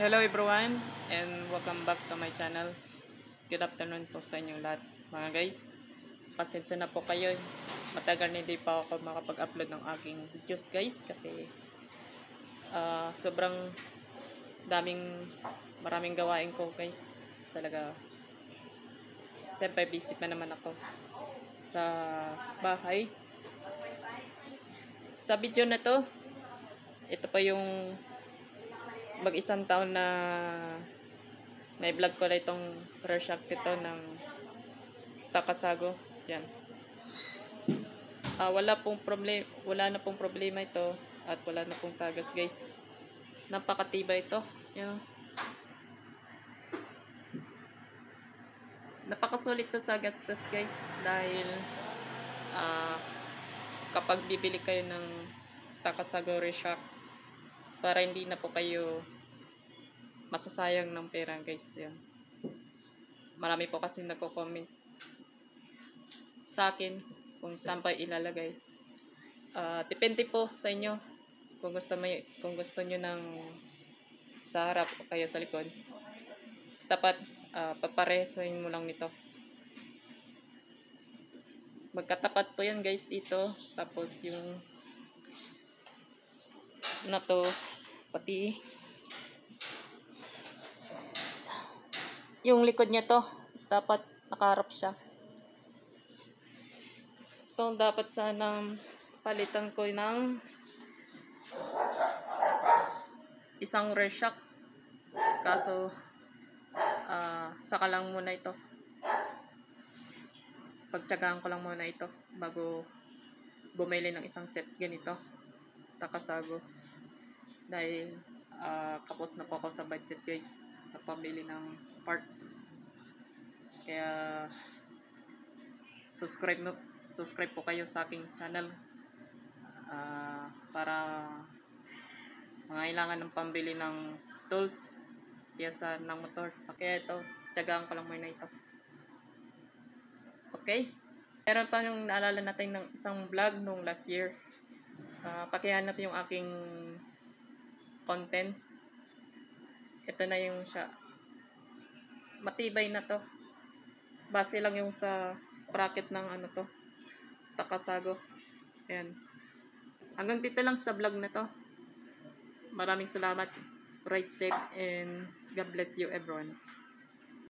Hello everyone and welcome back to my channel. Good afternoon po sa inyong lahat mga guys. Pasensya na po kayo. Matagal na hindi pa ako makapag-upload ng aking videos guys kasi sobrang maraming gawain ko guys. Talaga siyempre busy pa naman ako sa bahay. Sa video na to, ito pa yung mag-isang taon na may vlog ko na itong react ito ng Takasago. Yan. Wala na pong problema ito at wala na pong tagas guys. Napakatibay ito. Yan. Napakasulit to sa gastos guys dahil kapag bibili kayo ng Takasago react para hindi na po kayo masasayang ng pera guys. Yan. Marami po kasi nagko-comment sa akin kung saan pa ilalagay. Depende po sa inyo kung gusto nyo ng sa harap o kaya sa likod. Dapat paparehasin mo lang nito. Magkatapat po yan guys dito. Tapos yung na to pati yung likod niya to dapat nakaharap siya. Ito dapat sanang palitan ko ng isang react, kaso saka lang muna ito, pagtsagaan ko lang muna ito bago bumili ng isang set ganito Takasago dahil kapos na po ako sa budget guys sa pambili ng parts. Kaya subscribe po kayo sa aking channel para mangailangan ng pambili ng tools piyesa ng motor. Kaya ito, tsagaan ko lang muna ito. Okay? Meron pa yung naalala natin ng isang vlog nung last year. Pakihanap yung aking content. Ito na yung siya. Matibay na to. Base lang yung sa sprocket ng ano to, Takasago. Ayan. Hanggang dito lang sa vlog na to. Maraming salamat. Ride safe and God bless you everyone.